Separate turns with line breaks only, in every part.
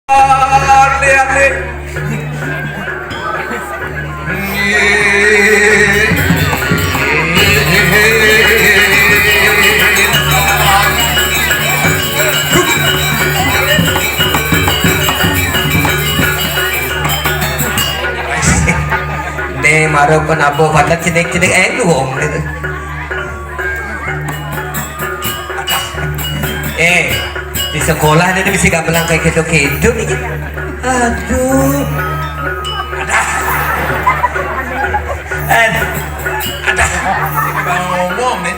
lihat nih. Nih maru penabo pada cilik-cilik luong gitu. Di sekolah dia bisa gamelan kayak gitu-gitu nih. Aduh. Ada. Ngomong nih.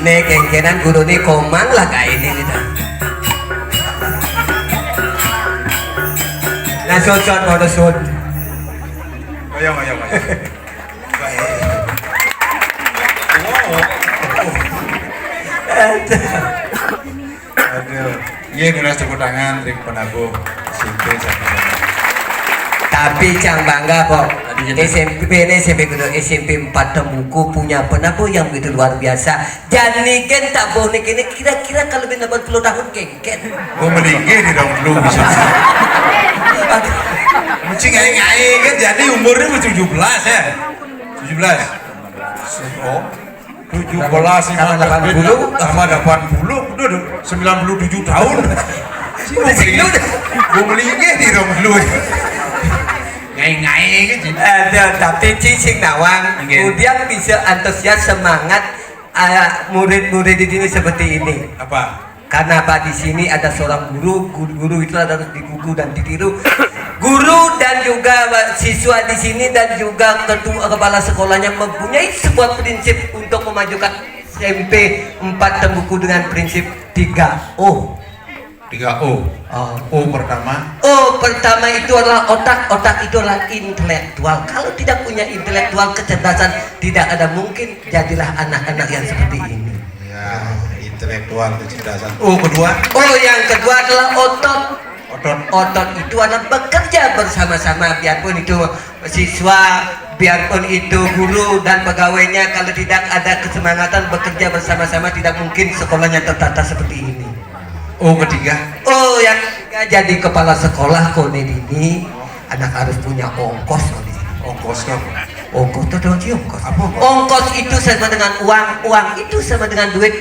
Nih kengkenan guru nih komang lah kayak ini gitu. Nah son mau son.
Ayo. Aduh, iya nulis tepuk tangan, trik penabuh, SMP
Tapi cang bangga kok. SMP kudu SMP 4 Temuku punya penabuh yang begitu luar biasa. Jadi kan tak boleh ini kira-kira kalau lebih 80 tahun kengken.
Gue meninggi di dong lu bisa. Mungkin ngai kan jadi umurnya 17 ya. 17. Oh. 17 sama 80 sama 80 udah 97 tahun. Gue meninggi di dong lu. Ngai gitu.
Tapi cicing nawang kemudian bisa antusias semangat murid-murid di sini seperti ini.
Apa?
Karena apa di sini ada seorang guru itu harus digugu dan ditiru. Guru dan juga siswa di sini dan juga ketua kepala sekolahnya mempunyai sebuah prinsip untuk memajukan SMP 4 Temuku dengan prinsip 3O.
3O. O pertama.
O pertama itu adalah otak itu adalah intelektual. Kalau tidak punya intelektual kecerdasan, tidak ada mungkin jadilah anak-anak yang seperti ini.
Ya, intelektual kecerdasan. O kedua.
Oh yang kedua adalah otot.
Otot
Itu adalah bekerja bersama-sama, biarpun itu siswa, biarpun itu guru dan pegawainya, kalau tidak ada kesemangatan bekerja bersama-sama tidak mungkin sekolahnya tertata seperti ini.
O ketiga.
Oh yang ketiga jadi kepala sekolah kok ini anak harus punya ongkos kok di sini.
Ongkos kan.
Ongkos itu adalah ongkos.
Apa?
Ongkos itu sama dengan uang itu sama dengan duit.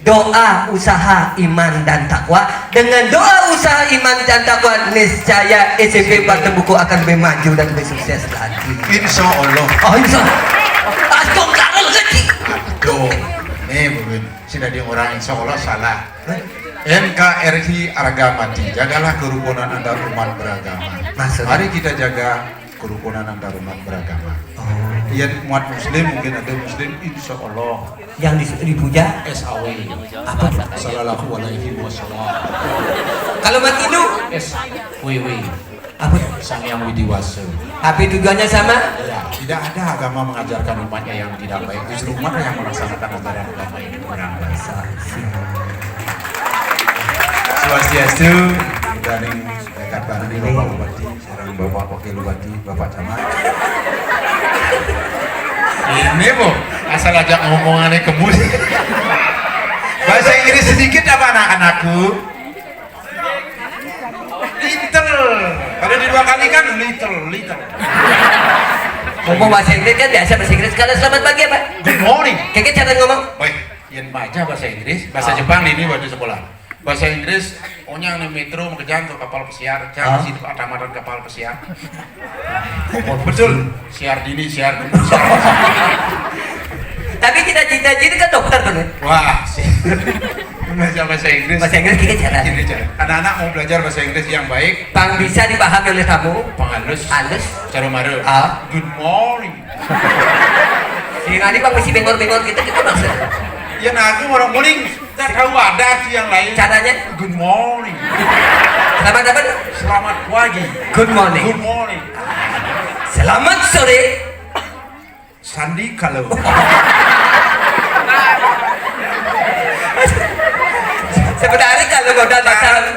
Doa, usaha, iman dan takwa. Dengan doa, usaha, iman dan takwa, niscaya SMP 4 Temuku akan lebih maju dan lebih sukses lagi.
Insya Allah.
Oh insya Allah. Aduh kalau lagi.
Aduh. Bubin. Sudah dia orang insya Allah salah. NKRI Argamati, jagalah kerukunan antar umat beragama.
Maksudnya?
Mari kita jaga kerukunan antar umat beragama. Yang umat muslim mungkin ada muslim insya Allah
yang dipuja
SAW
apa?
Sallallahu alaihi wasallam.
Kalau umat Hindu
SWW
apa?
Sang Yang Widiwasa.
Tapi tujuannya sama?
Ya, tidak ada agama mengajarkan umatnya yang tidak baik. Justru umat yang melaksanakan ajaran agama yang kurang baik. Swastiastu, dari dekat Bani Bapak Bupati, sekarang Bapak Wakil Bupati, Bapak Camat. Ini bu, asal ajak ngomongannya ke musik. Bahasa Inggris sedikit apa anak-anakku? Little. Kalau di dua kali kan little.
Ngomong bahasa Inggris kan biasa bahasa Inggris. Kalau selamat pagi apa?
Good morning.
Kayak cara ngomong?
Baik, yang baca bahasa Inggris, bahasa Jepang ini waktu sekolah. Bahasa Inggris, onyang nih metro mengejar ke kapal pesiar, jangan di situ ada madan kapal pesiar. Betul, siar dini, siar dini, siar.
Tapi cita-cita jadi kan dokter kan?
Wah, belajar bahasa Inggris.
Bahasa Inggris kayak cara.
Ini cara. Anak-anak mau belajar bahasa Inggris yang baik,
Bang bisa dipahami oleh kamu?
halus, cara maru. Good morning.
Si Nadi bang mesti bengor-bengor kita maksudnya.
Ya nah aku orang morning, tak tahu ada yang lain.
Caranya?
Good morning.
Selamat apa?
Selamat pagi.
Good morning.
Good morning.
Selamat sore.
Sandi kalau.
Sebenarnya kalau udah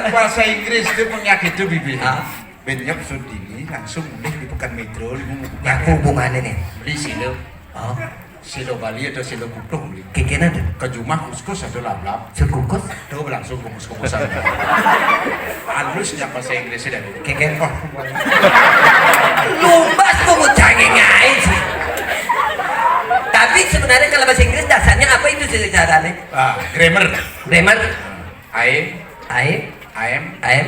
bahasa Inggris itu penyakit itu bibir.
Ah.
Benyap sudini langsung mulai di Pekan Metro
ya apa hubungannya nih?
beli silo,
Oh,
silo Bali atau silo Kutuh beli.
kekena tuh.
Ke rumah kuskus atau lap-lap,
Sekukus,
itu langsung kumus-kumusan. Halusnya bahasa Inggrisnya dari.
keken.
Oh,
Lumbas kok mau cengeng sih. Tapi sebenarnya kalau bahasa Inggris dasarnya apa itu sih caranya?
grammar.
Grammar,
I
I
am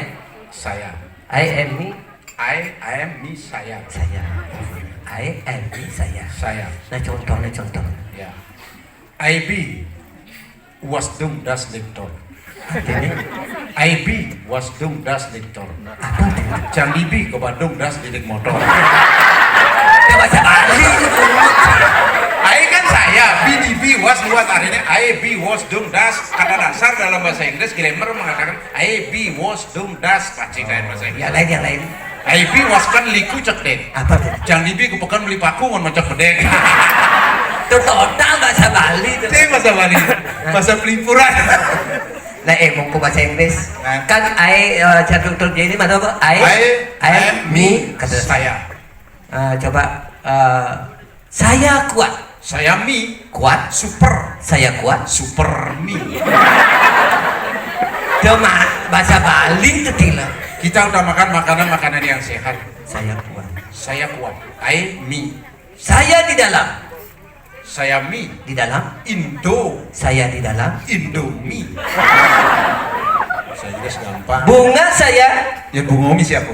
saya.
I am me,
I am me saya.
saya. I am me, saya.
Saya.
Nah contoh.
Ya. IB was dung das lektor. IB was dung das lektor.
Apa tuh?
Jang Bibi ke Bandung das didik motor.
Ya bahasa Bali.
I kan saya, BDB was luas artinya IB was dung das. Kata dasar dalam bahasa Inggris grammar mengatakan IB was dung das. Pacikan bahasa Inggris.
Yang lain.
IB was kan liku cek dek.
Apa tuh?
Jang Bibi kepekan beli paku ngon macam bedek.
Itu total bahasa Bali tuh.
Itu bahasa Bali, bahasa pelipuran.
Nah, mau ke bahasa Inggris.
Nah.
Kan jatuh terjadi mana apa? I am me. Kata
saya.
Coba saya kuat.
Saya mi
Kuat.
super
Saya kuat.
super mi.
Cuma bahasa Bali itu tila.
Kita udah makan makanan yang sehat.
Saya kuat.
Saya kuat. I mi.
Saya di dalam.
Saya mi.
Di dalam.
Indo.
Saya di dalam.
Indomie. Saya juga gampang.
Bunga saya.
Ya bunga mi siapa?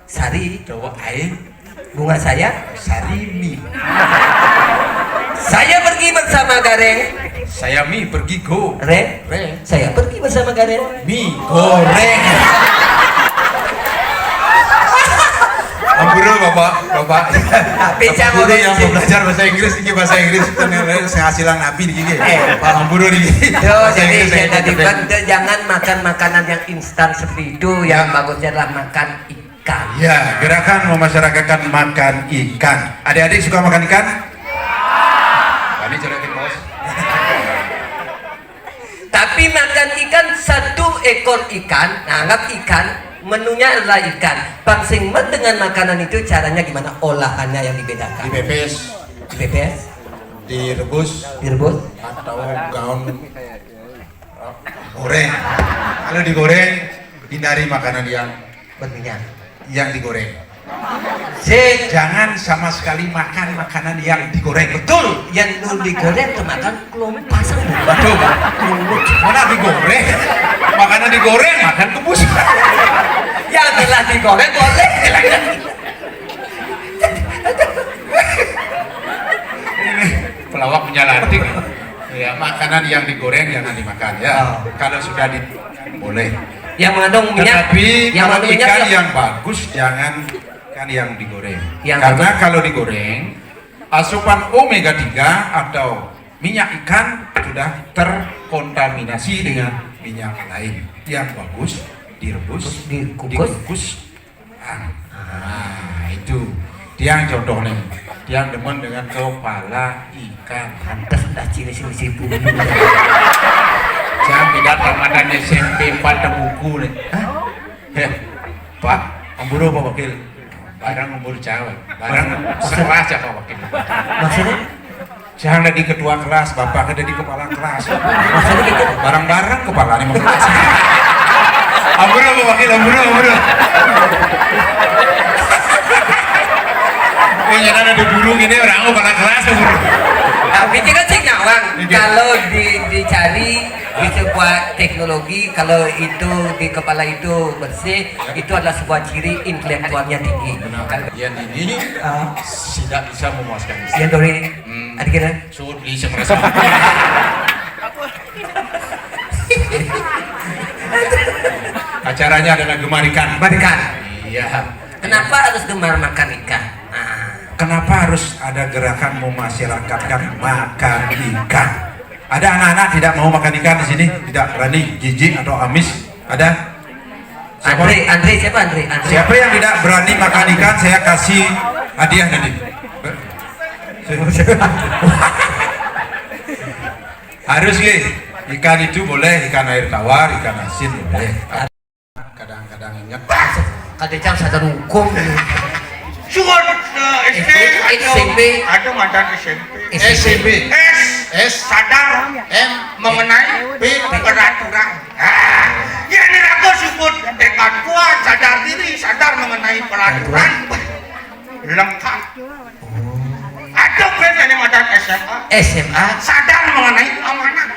Sari.
Coba I
Bunga saya.
Sarimi.
Saya pergi bersama Gareng.
Saya mi pergi go.
Re.
Re.
Saya pergi bersama Gareng.
Mi goreng. Ampura bapak.
Tapi saya
Ampura yang
mau
mau belajar bahasa Inggris ini bahasa Inggris ternyata penghasilan nabi di gini. Pak Ampura di gini.
Yo,
Bahasa
jadi
Inggris
saya
yang
tadi
keren.
jangan makan makanan yang instan seperti itu. Yang bagusnya adalah makan ikan.
Ya, gerakan memasyarakatkan makan ikan. Adik-adik suka makan ikan? Tadi corekin bos.
Tapi makan ikan satu ekor ikan, nah, anggap ikan, menunya adalah ikan. Bang Singmet dengan makanan itu caranya gimana? Olahannya yang dibedakan.
Dipepes,
Dipepes,
direbus,
direbus,
atau gaun goreng. Kalau digoreng, hindari makanan
berminyak.
yang digoreng.
Sing
Jangan sama sekali makan makanan yang digoreng.
betul, yang nu digoreng kemakan kelompasan.
Betul. Mana digoreng? Makanan digoreng, makan kebus.
Yang telah digoreng boleh.
Ini pelawak penyalantik. Ya, makanan yang digoreng jangan dimakan ya.
Oh.
Kalau sudah boleh.
Yang mengandung minyak,
Tetapi
yang
kalau
mengandung
ikan
minyak
yang bagus jangan kan yang digoreng.
Yang
Karena
bagus.
kalau digoreng asupan omega 3 atau minyak ikan sudah terkontaminasi dengan minyak lain. Yang bagus direbus, dikukus. Nah, itu dia yang contoh nih. Dia demen dengan kepala ikan.
pantas dah ciri-ciri bumbu.
Jangan tidak Ramadan SMP pada buku nih. Pak, Amburu Pak Wakil. Barang Amburu Jawa. Barang sekelas ya Pak Wakil.
Maksudnya?
Jangan jadi ketua kelas, bapak jadi kepala kelas.
Maksudnya gitu?
Barang-barang kepalanya mau kelas. Amburu Pak Wakil, Amburu. Oh, jangan ada burung ini orang kepala kelas Amburu.
Tapi kan sih nyawang.
Iya.
Kalau dicari di sebuah teknologi, kalau itu di kepala itu bersih, itu adalah sebuah ciri intelektualnya tinggi. Kalau
Yang ini tidak bisa memuaskan.
yang dari adik kita,
Suruh beli semerasa. Acaranya adalah gemar ikan.
berikan.
Iya.
Kenapa harus gemar makan ikan? Nah,
Kenapa harus ada gerakan memasyarakatkan makan ikan? Ada anak-anak tidak mau makan ikan di sini, tidak berani, jijik atau amis. Ada? Siapa?
Andre siapa Andre?
Siapa yang tidak berani makan ikan, saya kasih hadiah nanti. Harus Ikan itu boleh ikan air tawar, ikan asin boleh. Kadang-kadang ingat.
Kadang sadar hukum.
Surat SD
SMP.
ada mantan SMP.
SMP.
S sadar
M
mengenai
P
peraturan. Ya ini aku sebut tekad kuat, sadar diri, sadar mengenai peraturan. Lengkap. Ada yang mantan SMA.
SMA.
Sadar mengenai amanat.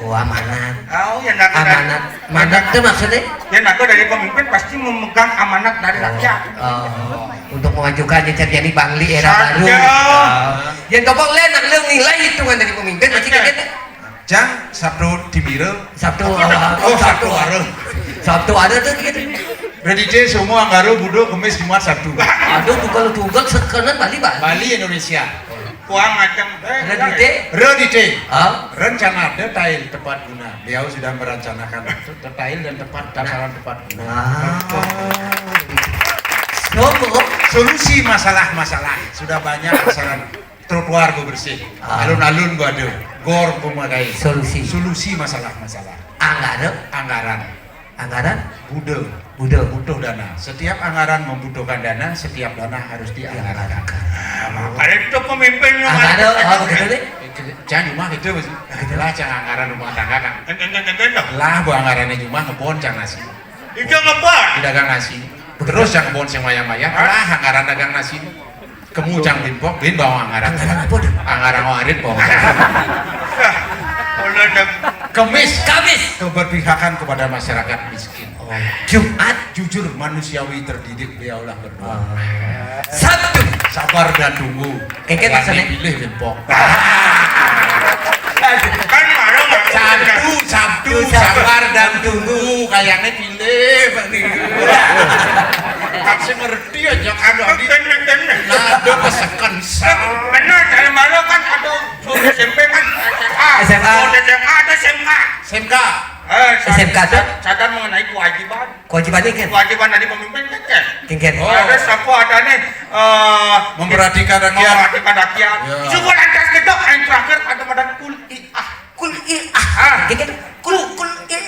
Oh, amanat.
Oh, yang nak
Amanat. Amanat itu maksudnya?
yang aku dari pemimpin pasti memegang amanat dari rakyat.
Oh, untuk mengajukan yang terjadi Bangli era baru.
Saja.
Yang topong lain nak nilai hitungan dari pemimpin masih kayak gitu.
Jang Sabtu Timiro.
Sabtu.
Sabtu Areng.
Sabtu ada tuh gitu.
Berarti dia semua Anggaru, Budo, Kemis, Jumat, Sabtu.
Aduh, tunggal sekarang Bali.
Bali Indonesia.
Kuang macam
Redite.
Redite.
Ah,
Rencana detail tepat guna. Beliau sudah merencanakan detail dan tepat sasaran tepat guna.
Sopo.
Solusi masalah-masalah sudah banyak sasaran trotoar gue bersih, alun-alun gue ada, gor gue memakai. Solusi masalah-masalah. Anggaran. Butuh dana. Setiap anggaran membutuhkan dana, setiap dana harus dianggarkan.
Ada itu pemimpin yang
Anggaran. Begitu deh.
Jangan cuma itu, lah jangan anggaran rumah tangga kan.
Enggak.
Lah bu anggarannya cuma kebon jangan nasi.
Itu ngapa?
Dagang nasi. Terus yang kebon yang mayang-mayang, lah anggaran dagang nasi. Kemucang limpok, bin bawa anggaran. Anggaran warit bawa. Kemis keberpihakan kepada masyarakat miskin.
Jumat
Jujur manusiawi terdidik beliaulah berdua.
Sabtu
Sabar dan tunggu.
Keke maksudnya?
Pilih limpok.
Kan marah nggak?
Sabtu sabar dan tunggu. Kayaknya pilih kasih ngerti aja ada di nado pesekan
benar dari marah kan ada SMP kan
SMA.
ada SMK.
SMK tuh?
Sadar mengenai kewajiban.
Kewajibannya kan?
Kewajiban dari pemimpin kan?
Kengken.
Ada siapa ada nih
memperhatikan rakyat.
Memperhatikan rakyat.
Ya.
Semua lantas gitu. Yang terakhir ada badan kuliah.
Kengken.
Kuliah.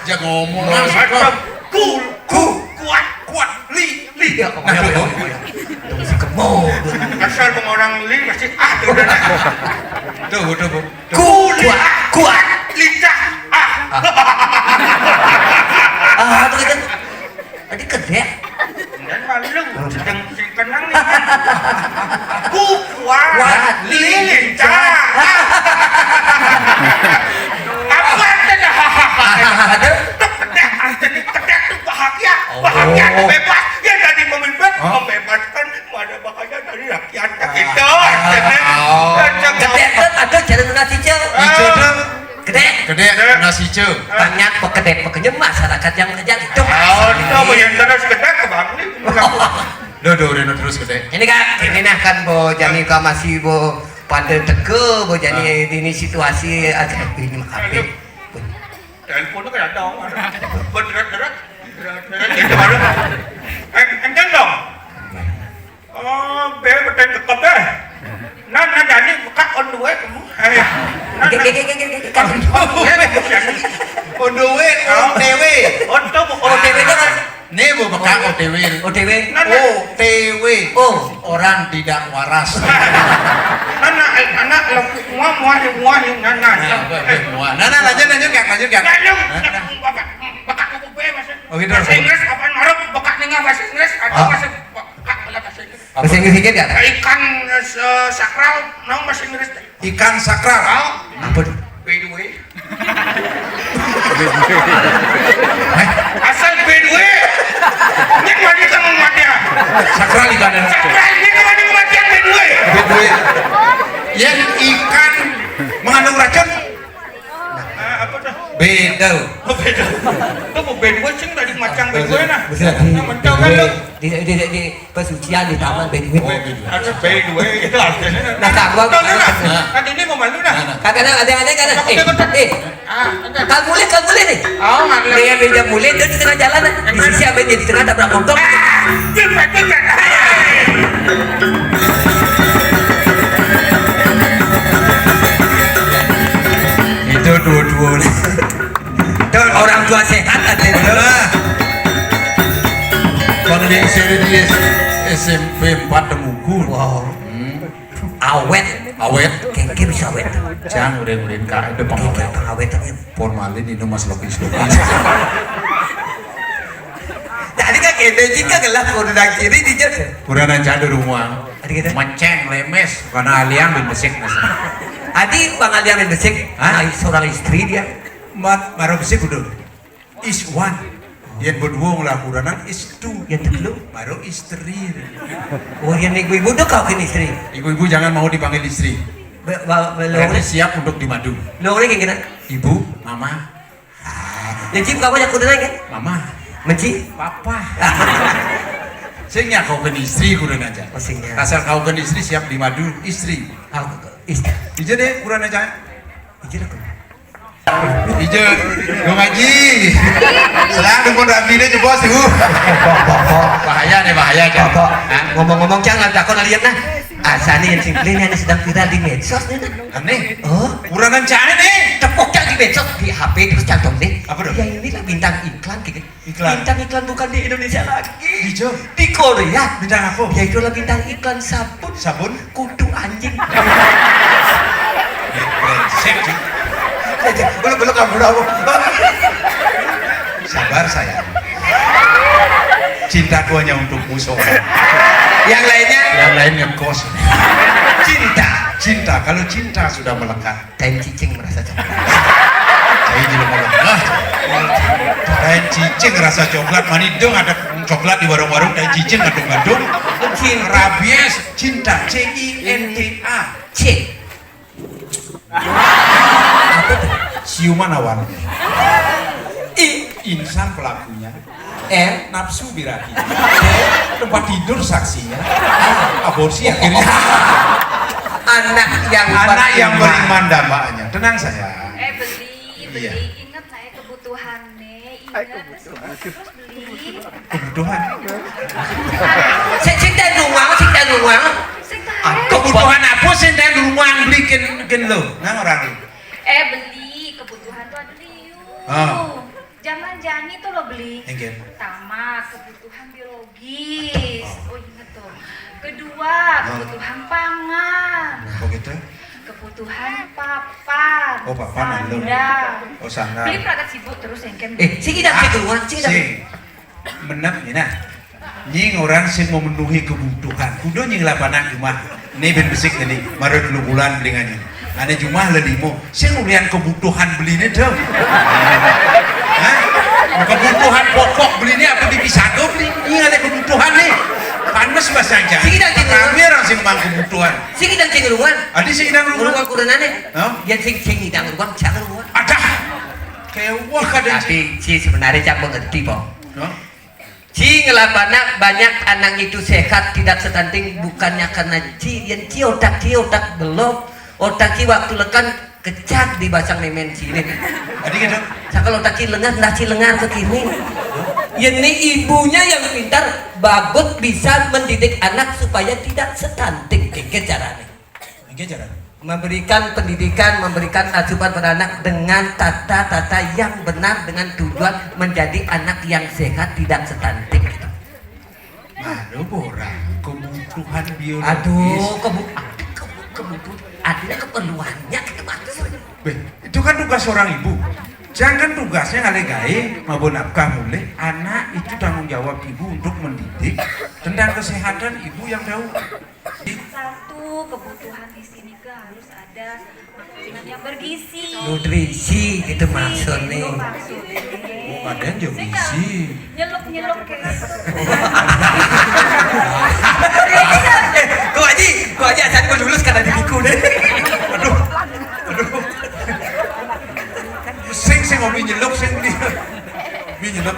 Jangan ngomong langsung.
Kuat. Li.
Tunggu si kemo.
Asal orang li masih
Tuh.
Kuat.
lincah.
Tuh gitu. Tadi gede.
Dan malu sedang kenang nih. Kuat. Lincah. Apa tadi? Kedek tuh bahagia tuh bebas. Ya dari pemimpin membebaskan pada bahagia dari rakyat gitu.
Gede tuh ada jalan nasi cel. Gede
nasi ceu.
banyak pekerja masyarakat yang kerja gitu.
Itu yang terus kedek ke Bangli.
Udah terus gede.
Ini kan bo jani ka masih bo pada teke bo jani ini situasi agak ini makape.
Teleponnya kan ada orang. Berat. Itu baru. Enteng dong. Biar betul dekat deh. Nah jadi buka on the way kamu.
On the way, OTW.
OTW itu kan?
Nih bu bekak OTW.
OTW.
OTW. Orang tidak waras.
Anak muah yang nana.
Nana lanjut kak.
Bapak kuku be mas.
Oh gitu.
Bahasa Inggris apa marah bapak nengah bahasa Inggris atau bahasa bapak bahasa Inggris.
Bahasa Inggris dikit ya?
Ikan sakral, nang bahasa Inggris.
Ikan sakral.
Ampun.
By the way. Asal by the way. Ini mati kan matinya.
Sakral ikan.
Sakral ini mati kematian by the way.
Yang ikan mengandung racun.
Apa tuh?
Beda.
Itu mau by the way sing dari macam by the way nah.
Di pesucian di taman Bedouin.
Ada by the way itu artinya.
Nah, takwa.
Kan ini mau malu nah.
Kadang ada kan mulai nih.
Oh, nggak
Dia pinjam mulai dia di tengah jalan di sisi apa di tengah tabrak motor.
dua-dua nih.
Dan orang tua sehat ada
Kalau yang seri di SMP 4 Temugu.
wow awet kengke bisa awet
Jangan udah kak, ada pengawet.
pengawet
Formalin ini mas logis.
jadi kan kene jika gelap kurang kiri dijat
Kurang aja di rumah.
Adi kita
Menceng, lemes, karena aliang dan besik nasi.
adi pengalian yang besik seorang istri dia
Baru besik udah. Is one. Yang berdua ngulah kuranan is two.
yang kedua
Baru istri.
oh yang ibu-ibu udah kau kan istri
Ibu-ibu jangan mau dipanggil istri.
belum
Mereka siap untuk dimadu.
lo kayak gimana
Ibu, mama,
yang cip kau banyak kurang kan
mama,
menci
papa. Sehingga kau kan istri kurang aja.
Sehingga.
Asal kau kan istri siap dimadu istri.
istri
Ija deh kurang aja.
istri aku
Ija, dong ngaji. Selang pun ramine je bos tuh. Bahaya nih bahaya kan.
ngomong-ngomong jangan takut lihat nah asani yang simple ini sedang viral di medsos nih nah
Aneh.
oh
Kurangan cahaya nih.
tepoknya di medsos di HP terus cantum deh
Apa dong?
ya ini lah bintang iklan gitu
Iklan?
bintang iklan bukan di Indonesia lagi
Ijo.
di Korea
Bintang apa?
ya itu lah bintang iklan sabun
Sabun.
kudu anjing
Brengsek.
belum kamu tahu
Sabar sayang. Cintaku hanya untukmu seorang.
yang lainnya
Yang lain ngekos.
cinta
Kalau cinta sudah melekat.
kain cicing merasa coklat
Saya jadi melengah. Kain cicing rasa coklat. Manidong ada coklat di warung-warung. Kain cicing ngadung-ngadung.
cinta
Rabies. Cinta. CINTA.
C apa tuh
Siuman awalnya.
I
Insan pelakunya.
R
Nafsu birahi. Tempat tidur saksinya. Aborsi akhirnya.
anak yang
beriman dambanya. Tenang sayang.
beli
Iya.
ingat saya kebutuhannya ingat terus beli
Kebutuhan.
cinta rumah
sing
Kebutuhan apa sih dan rumah belikin lo? Nang orang lu.
beli kebutuhan tuh ada liu zaman jani tuh lo beli
Enggen.
pertama kebutuhan biologis ingat tuh kedua kebutuhan pangan
Begitu?
kebutuhan papan
Oh, papan, lu.
sandal
Oh sana.
beli perangkat sibuk terus yang kan
sih kita keluar sih kita
Sing. Menang ini nah. Nying orang sing memenuhi kebutuhan. Kudu nying lapanang rumah. Ini ben besik nih. Maret 2 bulan belingannya. Ane jumlah lelimo. Sing ulian kebutuhan belinya dong. Hah? Kebutuhan pokok belinya apa dipisah tuh beli? Nying ada kebutuhan nih. Panas bahasa aja.
Sing kita
Kami orang sing mang kebutuhan.
sih kita keluar
Adi sing idang
rumah
rumah.
kuranane
Hah?
yang sing hidang rumah jangan rumah
Ada. Kewah kadang sih.
tapi si sebenarnya cak mengerti po
Hah?
si ngelapana banyak anak itu sehat tidak stunting bukannya karena yang otak belum otak waktu lekan kecak di basang memen sini
Adi gitu.
sakal otak lengan nasi lengan ke kini ini ibunya yang pintar bagus bisa mendidik anak supaya tidak stunting kayak caranya
Ini jalan.
memberikan pendidikan, memberikan asupan pada anak dengan tata-tata yang benar dengan tujuan menjadi anak yang sehat tidak stunting gitu.
Aduh, borang kebutuhan biologis.
Aduh, kebutuhan ada keperluannya gitu maksudnya.
Beh, itu kan tugas seorang ibu. Jangan tugasnya ngale-gae mabon nafkah mulai. Anak itu tanggung jawab ibu untuk mendidik tentang kesehatan ibu yang tahu.
satu kebutuhan di sini ke harus ada makanan yang bergizi
Nutrisi gitu maksudnya.
Badan juga isi.
nyeluk kayak gitu
Kau aja asal kau lulus karena diriku deh.
Aduh. Sing ngopi nyeluk sing di nyeluk.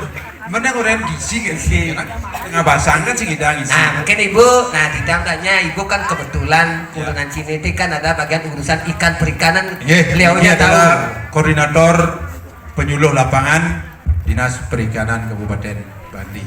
Mana orang gizi kan sih? Ngabasan kan sih kita gizi.
Nah mungkin ibu, nah ditambahnya ibu kan kebetulan Kurungan Ciniti kan ada bagian urusan ikan perikanan. Beliau
Ini
tahu.
adalah koordinator penyuluh lapangan Dinas Perikanan Kabupaten Bandi.